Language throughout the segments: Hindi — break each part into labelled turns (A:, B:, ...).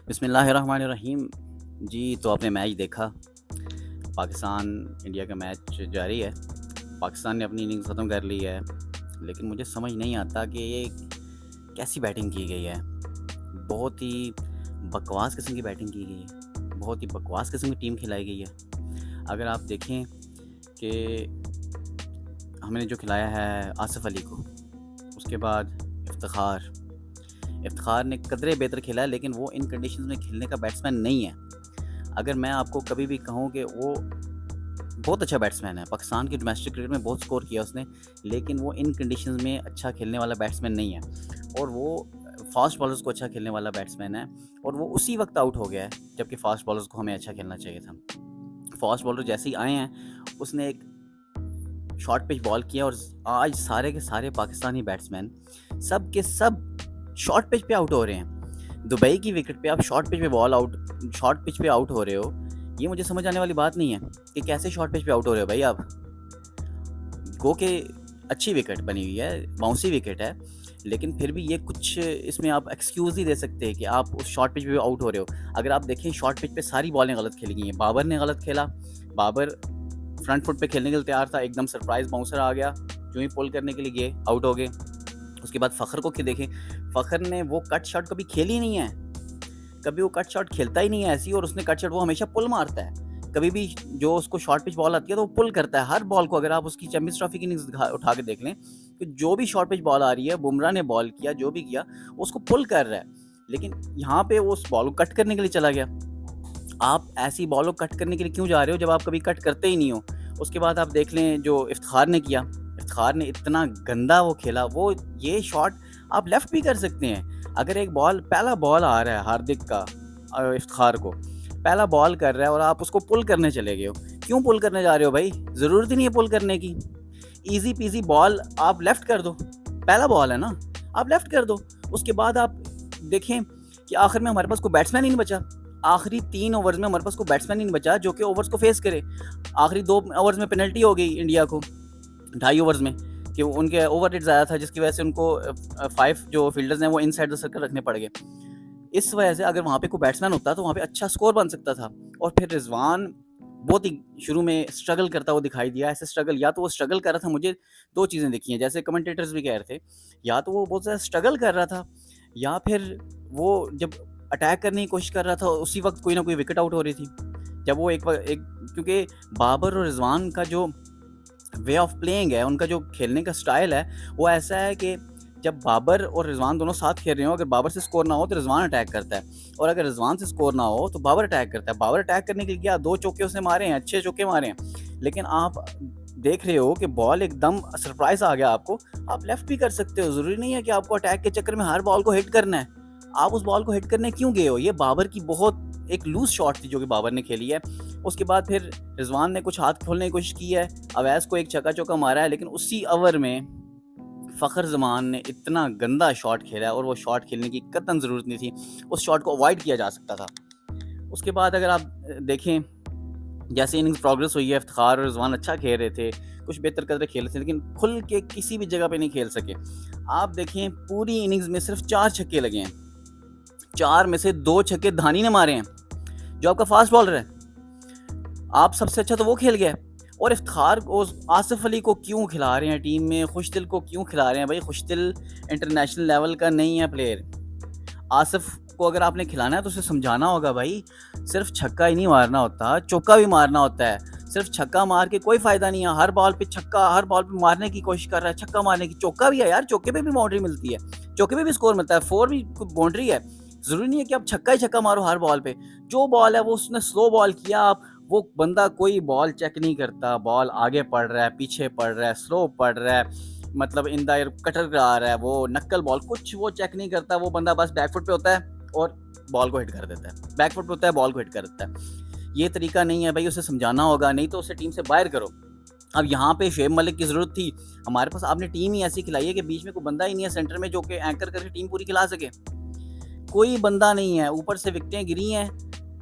A: बिस्मिल्लाहिर्रहमानिर्रहीम। जी, तो आपने मैच देखा, पाकिस्तान इंडिया का मैच जारी है। पाकिस्तान ने अपनी इनिंग्स ख़त्म कर ली है, लेकिन मुझे समझ नहीं आता कि ये कैसी बैटिंग की गई है। बहुत ही बकवास किस्म की बैटिंग की गई है, बहुत ही बकवास किस्म की टीम खिलाई गई है। अगर आप देखें कि हमने जो खिलाया है आसिफ अली को, उसके बाद इफ्तिखार ने कदरे बेहतर खेला है, लेकिन वो इन कंडीशंस में खेलने का बैट्समैन नहीं है। अगर मैं आपको कभी भी कहूँ कि वो बहुत अच्छा बैट्समैन है, पाकिस्तान की डोमेस्टिक क्रिकेट में बहुत स्कोर किया उसने, लेकिन वो इन कंडीशंस में अच्छा खेलने वाला बैट्समैन नहीं है। और वो फास्ट बॉलर्स को अच्छा खेलने वाला बैट्समैन है, और वो उसी वक्त आउट हो गया है जबकि फास्ट बॉलर्स को हमें अच्छा खेलना चाहिए था। फास्ट बॉलर जैसे ही आए हैं, उसने एक शॉर्ट पिच बॉल किया, और आज सारे के सारे पाकिस्तानी बैट्समैन सब के सब शॉर्ट पिच पे आउट हो रहे हैं। दुबई की विकेट पे आप शॉर्ट पिच पे आउट हो रहे हो। ये मुझे समझ आने वाली बात नहीं है कि कैसे शॉर्ट पिच पे आउट हो रहे हो भाई आप। गो के अच्छी विकेट बनी हुई है, बाउंसी विकेट है, लेकिन फिर भी ये कुछ इसमें आप एक्सक्यूज़ नहीं दे सकते कि आप उस शॉर्ट पिच पे आउट हो रहे हो। अगर आप देखें, शॉर्ट पिच पे सारी बॉलें गलत खेली गई हैं। बाबर ने गलत खेला, बाबर फ्रंट फुट पे खेलने के लिए तैयार था, एकदम सरप्राइज बाउंसर आ गया, जो ही पुल करने के लिए गए आउट हो गए। उसके बाद फ़खर को देखें, फ़खर ने वो कट शॉट कभी खेली नहीं है, कभी वो कट शॉट खेलता ही नहीं है ऐसी, और उसने कट शॉट वो हमेशा पुल मारता है। कभी भी जो उसको शॉर्ट पिच बॉल आती है तो वो पुल करता है हर बॉल को। अगर आप उसकी चैंपियंस ट्रॉफी की इनिंग्स उठा के देख लें, कि जो भी शॉर्ट पिच बॉल आ रही है, बुमराह ने बॉल किया, जो भी किया, उसको पुल कर रहा है। लेकिन यहाँ पे वो उस बॉल को कट करने के लिए चला गया। आप ऐसी बॉल को कट करने के लिए क्यों जा रहे हो जब आप कभी कट करते ही नहीं हो? उसके बाद आप देख लें जो इफ्तिखार ने किया, इफ्तिखार ने इतना गंदा वो खेला। वो ये शॉट आप लेफ्ट भी कर सकते हैं। अगर एक बॉल, पहला बॉल आ रहा है हार्दिक का, इफ्तिखार को पहला बॉल कर रहा है, और आप उसको पुल करने चले गए हो। क्यों पुल करने जा रहे हो भाई? ज़रूरत ही नहीं है पुल करने की। ईज़ी पीज़ी बॉल आप लेफ्ट कर दो, पहला बॉल है ना, आप लेफ्ट कर दो। उसके बाद आप देखें कि आखिर में हमारे पास कोई बैट्समैन ही नहीं बचा। आखिरी 3 ओवर्स में हमारे पास कोई बैट्समैन ही नहीं बचा जो कि ओवर्स को फेस करे। आखिरी 2 ओवर्स में पेनल्टी हो गई इंडिया को, 2.5 ओवर्स में, कि उनके ओवर रेट ज़्यादा था, जिसकी वजह से उनको 5 जो फील्डर्स हैं वो इनसाइड द सर्कल रखने पड़ गए। इस वजह से अगर वहाँ पे कोई बैट्समैन होता तो वहाँ पे अच्छा स्कोर बन सकता था। और फिर रिजवान बहुत ही शुरू में स्ट्रगल करता हुआ दिखाई दिया। ऐसे स्ट्रगल, या तो वो स्ट्रगल कर रहा था, मुझे 2 चीज़ें दिखी हैं, जैसे कमेंटेटर्स भी कह रहे थे, या तो वो बहुत ज़्यादा स्ट्रगल कर रहा था, या फिर वो जब अटैक करने की कोशिश कर रहा था, उसी वक्त कोई ना कोई विकेट आउट हो रही थी। जब वो एक क्योंकि बाबर और रिजवान का जो वे ऑफ प्लेइंग है, उनका जो खेलने का स्टाइल है, वो ऐसा है कि जब बाबर और रिजवान दोनों साथ खेल रहे हो, अगर बाबर से स्कोर ना हो तो रिजवान अटैक करता है, और अगर रिजवान से स्कोर ना हो तो बाबर अटैक करता है। बाबर अटैक करने के लिए क्या 2 चौके उसने मारे हैं, अच्छे चौके मारे हैं, लेकिन आप देख रहे हो कि बॉल एकदम सरप्राइज आ गया आपको। आप लेफ्ट भी कर सकते हो, ज़रूरी नहीं है कि आपको अटैक के चक्कर में हर बॉल को हिट करना है। आप उस बॉल को हिट करने क्यों गए हो? ये बाबर की बहुत एक लूज शॉट थी जो कि बाबर ने खेली है। उसके बाद फिर रिजवान ने कुछ हाथ खोलने की कोशिश की है, अवैस को एक छक्का चौका मारा है, लेकिन उसी ओवर में फ़खर ज़मान ने इतना गंदा शॉट खेला है, और वो शॉट खेलने की कतई ज़रूरत नहीं थी। उस शॉट को अवॉइड किया जा सकता था। उसके बाद अगर आप देखें, जैसे इनिंग्स प्रोग्रेस हुई है, इफ्तिखार और रिजवान अच्छा खेल रहे थे, कुछ बेहतर कदर खेल रहे थे, लेकिन खुल के किसी भी जगह पे नहीं खेल सके। आप देखें, पूरी इनिंग्स में सिर्फ 4 छक्के लगे हैं, 4 में से 2 छक्के धानी ने मारे हैं, जो आपका फास्ट बॉलर है। आप सबसे अच्छा तो वो खेल गया है। और इफ्तिखार और आसिफ अली को क्यों खिला रहे हैं टीम में? खुशदिल को क्यों खिला रहे हैं भाई? खुशदिल इंटरनेशनल लेवल का नहीं है प्लेयर। आसिफ को अगर आपने खिलाना है तो उसे समझाना होगा भाई, सिर्फ छक्का ही नहीं मारना होता, चौका भी मारना होता है। सिर्फ छक्का मार के कोई फायदा नहीं है। हर बॉल पे छक्का, हर बॉल पे मारने की कोशिश कर रहा है, छक्का मारने की। चौका भी है यार, चौके पे भी बाउंड्री मिलती है, चौके पे भी स्कोर मिलता है, 4 भी बाउंड्री है। जरूरी नहीं है कि आप छक्का ही छक्का मारो हर बॉल पे। जो बॉल है वो उसने स्लो बॉल किया, आप वो बंदा कोई बॉल चेक नहीं करता, बॉल आगे पड़ रहा है, पीछे पड़ रहा है, स्लो पड़ रहा है, मतलब इन द एयर कटर करा रहा है, वो नक्कल बॉल, कुछ वो चेक नहीं करता। वो बंदा बस बैकफुट पे होता है और बॉल को हिट कर देता है, बैकफुट पे होता है, बॉल को हिट कर देता है। ये तरीका नहीं है भाई, उसे समझाना होगा, नहीं तो उसे टीम से बाहर करो। अब यहाँ पे शुएब मलिक की ज़रूरत थी, हमारे पास आपने टीम ही ऐसी खिलाई है कि बीच में कोई बंदा ही नहीं है सेंटर में जो कि एंकर करके टीम पूरी खिला सके। कोई बंदा नहीं है, ऊपर से विकेटें गिरी हैं।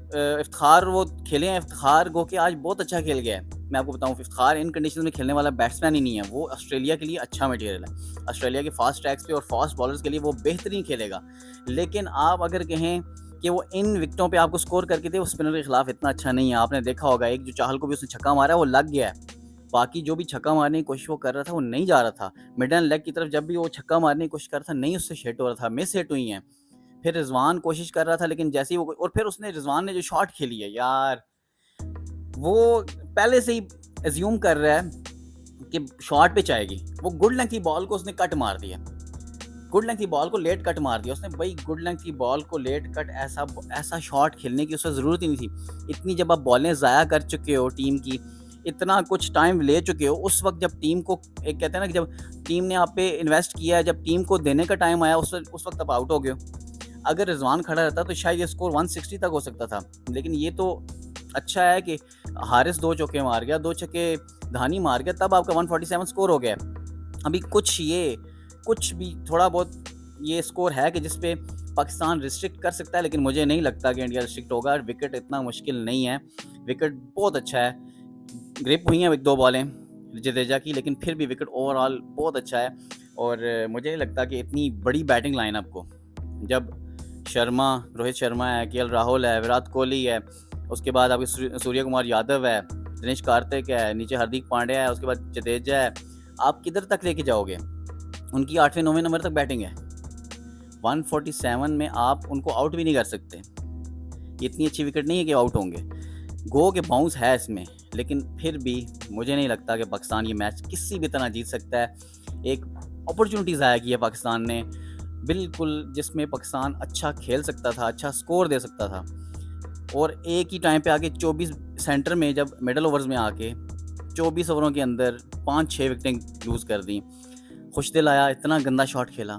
A: इफ्तिखार वो खेले हैं, इफ्तिखार गो के आज बहुत अच्छा खेल गया है। मैं आपको बताऊं, इफ्तिखार इन कंडीशन में खेलने वाला बैट्समैन ही नहीं है। वो ऑस्ट्रेलिया के लिए अच्छा मटेरियल है, ऑस्ट्रेलिया के फास्ट ट्रैक्स पे और फास्ट बॉलर्स के लिए वो बेहतरीन खेलेगा। लेकिन आप अगर कहें कि वो इन विकेटों पे आपको स्कोर करके दे, वो स्पिनर के खिलाफ इतना अच्छा नहीं है। आपने देखा होगा एक जो चाहल को भी उसने छक्का मारा है वो लग गया है, बाकी जो भी छक्का मारने की कोशिश वो कर रहा था वो नहीं जा रहा था। मिड एंड लेग की तरफ जब भी वो छक्का मारने की कोशिश कर रहा था नहीं उससे हिट हो रहा था, मिस हिट हुई हैं। फिर रिजवान कोशिश कर रहा था लेकिन जैसे ही वो, और फिर उसने रिजवान ने जो शॉट खेली है यार, वो पहले से ही एज्यूम कर रहा है कि शॉट पिच आएगी। वो गुड लेंथ की बॉल को उसने कट मार दिया, गुड लेंथ की बॉल को लेट कट मार दिया उसने। भाई गुड लेंथ की बॉल को लेट कट, ऐसा शॉट खेलने की उससे ज़रूरत ही नहीं थी। इतनी जब आप बॉलें ज़ाया कर चुके हो टीम की, इतना कुछ टाइम ले चुके हो, उस वक्त जब टीम को एक कहते हैं ना कि जब टीम ने आप पे इन्वेस्ट किया है, जब टीम को देने का टाइम आया उस वक्त आप आउट हो गए हो। अगर रिजवान खड़ा रहता तो शायद ये स्कोर 160 तक हो सकता था, लेकिन ये तो अच्छा है कि हारिस 2 चौके मार गया, 2 छक्के धानी मार गया, तब आपका 147 स्कोर हो गया। अभी कुछ भी थोड़ा बहुत ये स्कोर है कि जिस पे पाकिस्तान रिस्ट्रिक्ट कर सकता है, लेकिन मुझे नहीं लगता कि इंडिया रिस्ट्रिक्ट होगा। विकेट इतना मुश्किल नहीं है, विकेट बहुत अच्छा है। ग्रिप हुई हैं 1-2 बॉलें जडेजा की, लेकिन फिर भी विकेट ओवरऑल बहुत अच्छा है। और मुझे नहीं लगता कि इतनी बड़ी बैटिंग लाइनअप को, जब शर्मा, रोहित शर्मा है, केएल राहुल है, विराट कोहली है, उसके बाद आपके सूर्य कुमार यादव है, दिनेश कार्तिक है, नीचे हार्दिक पांड्या है, उसके बाद जडेजा है, आप किधर तक लेके जाओगे? उनकी 8वें-9वें नंबर तक बैटिंग है। 147 में आप उनको आउट भी नहीं कर सकते। इतनी अच्छी विकेट नहीं है कि आउट होंगे। गो के बाउंस है इसमें, लेकिन फिर भी मुझे नहीं लगता कि पाकिस्तान ये मैच किसी भी तरह जीत सकता है। एक अपॉर्चुनिटी ज़ाया की है पाकिस्तान ने, बिल्कुल, जिसमें पाकिस्तान अच्छा खेल सकता था, अच्छा स्कोर दे सकता था। और एक ही टाइम पे आके 24 सेंटर में, जब मिडल ओवर्स में आके 24 ओवरों के अंदर 5-6 विकेटें लूज़ कर दी। खुशदिल आया, इतना गंदा शॉट खेला।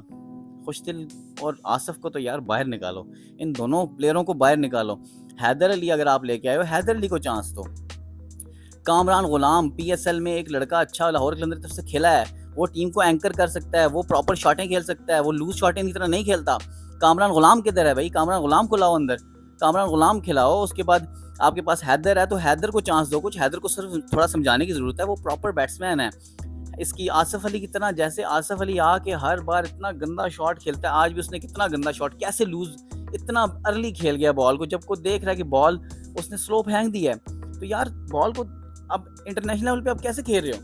A: खुशदिल और आसिफ को तो यार बाहर निकालो, इन दोनों प्लेयरों को बाहर निकालो। हैदर अली अगर आप लेके आए हो, हैदर अली को चांस दो। कामरान गुलाम, पीएसएल में एक लड़का अच्छा लाहौर कलंदर की तरफ से खेला है, वो टीम को एंकर कर सकता है, वो प्रॉपर शॉटें खेल सकता है, वो लूज शॉटें की तरह नहीं खेलता। कामरान गुलाम किधर है भाई? कामरान गुलाम को लाओ अंदर, कामरान गुलाम खिलाओ। उसके बाद आपके पास हैदर है तो हैदर को चांस दो कुछ। हैदर को सिर्फ थोड़ा समझाने की ज़रूरत है, वो प्रॉपर बैट्समैन है। इसकी आसिफ अली की तरह, जैसे आसिफ अली आके हर बार इतना गंदा शॉट खेलता है, आज भी उसने कितना गंदा शॉट, कैसे लूज, इतना अर्ली खेल गया बॉल को, जबको देख रहा है कि बॉल उसने स्लो फेंक दी है। तो यार बॉल को अब इंटरनेशनल लेवल पे आप कैसे खेल रहे हो?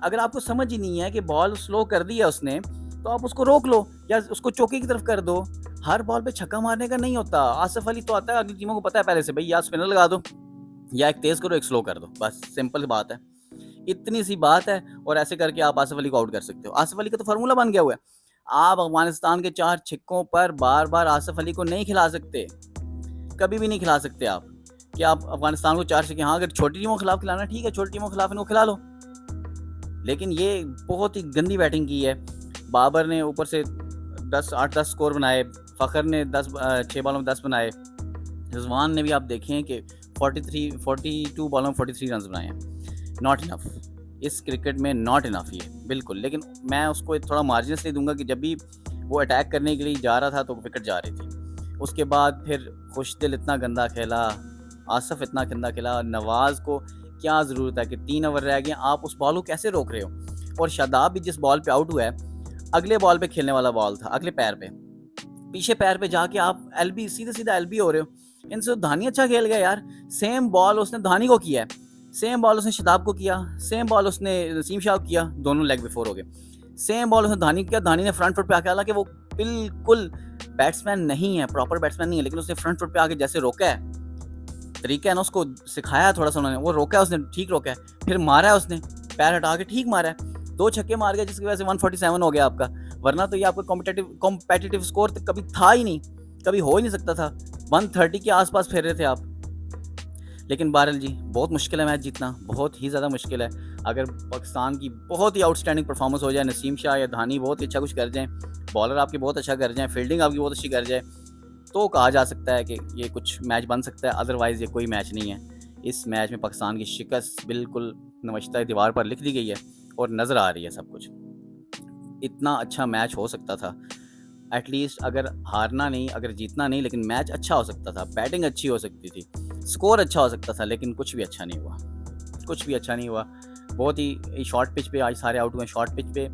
A: अगर आपको समझ ही नहीं है कि बॉल स्लो कर दी है उसने, तो आप उसको रोक लो या उसको चौके की तरफ कर दो। हर बॉल पे छक्का मारने का नहीं होता। आसिफ अली तो आता है, अगली टीमों को पता है पहले से, भाई या स्पिनर लगा दो या एक तेज करो एक स्लो कर दो, बस सिंपल बात है, इतनी सी बात है। और ऐसे करके आप आसिफ अली को आउट कर सकते हो। आसिफ अली का तो फार्मूला बन गया हुआ है। आप अफगानिस्तान के 4 छिक्कों पर बार बार आसिफ अली को नहीं खिला सकते, कभी भी नहीं खिला सकते आप, कि आप अफगानिस्तान को 4 छिक्के, हाँ अगर छोटी टीमों के खिलाफ खिलाना ठीक है, छोटी टीमों के खिलाफ इनको खिला लो, लेकिन ये बहुत ही गंदी बैटिंग की है। बाबर ने ऊपर से 8-10 स्कोर बनाए, फ़खर ने 6 बॉलों में 10 बनाए, रिजवान ने भी आप देखें कि 42 बॉलों में 43 रन बनाए हैं। नॉट इनफ, इस क्रिकेट में नॉट इनफ ये बिल्कुल। लेकिन मैं उसको थोड़ा मार्जिन से दूंगा कि जब भी वो अटैक करने के लिए जा रहा था तो विकेट जा रही थी। उसके बाद फिर खुशदिल इतना गंदा खेला, आसिफ इतना गंदा खेला, नवाज़ को क्या ज़रूरत है कि 3 ओवर रह गए, आप उस बॉल को कैसे रोक रहे हो? और शादाब भी जिस बॉल पे आउट हुआ है, अगले बॉल पे खेलने वाला बॉल था, अगले पैर पे, पीछे पैर पे जाके आप एलबी, सीधा एलबी हो रहे हो। इनसे धानी अच्छा खेल गया यार। सेम बॉल उसने धानी को किया है, सेम बॉल उसने शदाब को किया, सेम बॉल उसने नसीम शाह को किया, दोनों लेग बिफोर हो गए। सेम बॉल उसने धानी किया, धानी ने फ्रंट फुट पे आके, हालांकि वो बिल्कुल बैट्समैन नहीं है, प्रॉपर बैट्समैन नहीं है, लेकिन उसने फ्रंट फुट पे आके जैसे रोका है, तरीका है ना, उसको सिखाया थोड़ा सा उन्होंने, वो रोका है उसने, ठीक रोका है, फिर मारा है उसने, पैर हटा के ठीक मारा है, 2 छक्के मार गया, जिसकी वजह से 147 हो गया आपका। वरना तो ये आपका कॉम्पिटिटिव स्कोर कभी था ही नहीं, कभी हो ही नहीं सकता था। 130 के आसपास फेर रहे थे आप। लेकिन बहरहाल जी, बहुत मुश्किल है मैच जीतना, बहुत ही ज़्यादा मुश्किल है। अगर पाकिस्तान की बहुत ही आउटस्टैंडिंग परफॉर्मेंस हो जाए, नसीम शाह या धानी बहुत ही अच्छा कुछ कर जाएँ, बॉलर आपके बहुत अच्छा कर जाएँ, फील्डिंग आपकी बहुत अच्छी कर जाए, तो कहा जा सकता है कि ये कुछ मैच बन सकता है। अदरवाइज़ ये कोई मैच नहीं है। इस मैच में पाकिस्तान की शिकस्त बिल्कुल नमश्ता दीवार पर लिख दी गई है और नज़र आ रही है सब कुछ। इतना अच्छा मैच हो सकता था, एटलीस्ट अगर हारना नहीं, अगर जीतना नहीं, लेकिन मैच अच्छा हो सकता था, बैटिंग अच्छी हो सकती थी, स्कोर अच्छा हो सकता था, लेकिन कुछ भी अच्छा नहीं हुआ, कुछ भी अच्छा नहीं हुआ। बहुत ही शॉर्ट पिच पे आज सारे आउट हुए। शॉर्ट पिच पे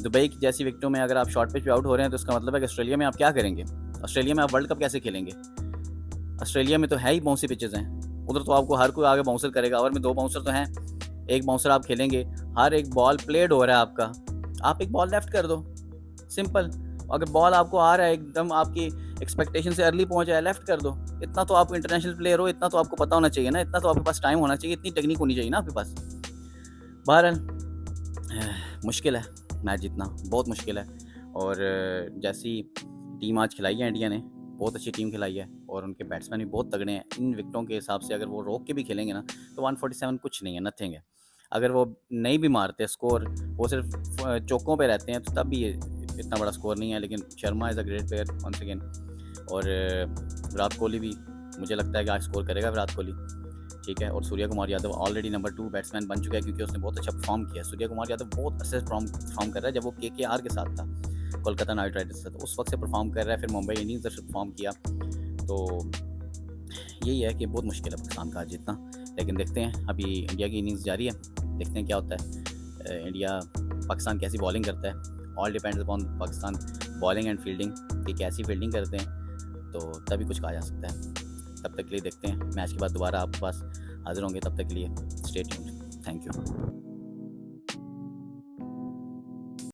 A: दुबई की जैसी विकेटों में अगर आप शॉर्ट पिच पे आउट हो रहे हैं तो इसका मतलब है कि ऑस्ट्रेलिया में आप क्या करेंगे? ऑस्ट्रेलिया में आप वर्ल्ड कप कैसे खेलेंगे? ऑस्ट्रेलिया में तो है ही बाउंसी पिचेज़ हैं, उधर तो आपको हर कोई आगे बाउंसर करेगा, ओवर में 2 बाउंसर तो हैं, 1 बाउंसर आप खेलेंगे, हर एक बॉल प्लेड हो रहा है आपका, आप एक बॉल लेफ्ट कर दो, सिंपल। अगर बॉल आपको आ रहा है एकदम आपकी एक्सपेक्टेशन से अर्ली पहुंच जाए, लेफ्ट कर दो। इतना तो आप इंटरनेशनल प्लेयर हो, इतना तो आपको पता होना चाहिए ना, इतना तो आपके पास टाइम होना चाहिए, इतनी टेक्निक होनी चाहिए ना आपके पास। बहरहाल मुश्किल है मैच जीतना, बहुत मुश्किल है। और जैसी टीम आज खिलाई है इंडिया ने, बहुत अच्छी टीम खिलाई है और उनके बैट्समैन भी बहुत तगड़े हैं। इन विकेटों के हिसाब से अगर वो रोक के भी खेलेंगे ना तो 147 कुछ नहीं है, नथिंग है। अगर वो नहीं भी मारते स्कोर, वो सिर्फ चौकों पे रहते हैं, तो तब भी ये इतना बड़ा स्कोर नहीं है। लेकिन Sharma is a great player once again. और विराट कोहली भी मुझे लगता है कि आज स्कोर करेगा विराट कोहली, ठीक है। और Surya Kumar Yadav already number 2 batsman बन चुका है क्योंकि उसने बहुत अच्छा परफॉर्म किया। सूर्य कुमार यादव बहुत अच्छे परफॉर्म कर रहा है। जब वो केकेआर के साथ था, कोलकाता नाइट राइडर्स के साथ, उस वक्त से परफॉर्म कर रहा है। फिर मुंबई इंडियंस से परफॉर्म किया। तो यही है कि बहुत मुश्किल है पाकिस्तान का जीतना। लेकिन देखते हैं, अभी इंडिया की इनिंग्स जारी है, देखते हैं क्या होता है। इंडिया पाकिस्तान कैसी बॉलिंग करता है, all depends upon Pakistan bowling and fielding, कि कैसी फील्डिंग करते हैं, तो तभी कुछ कहा जा सकता है। तब तक के लिए देखते हैं, मैच के बाद दोबारा आपके पास हाजिर होंगे। तब तक के लिए स्टे ट्यून्ड। Thank you.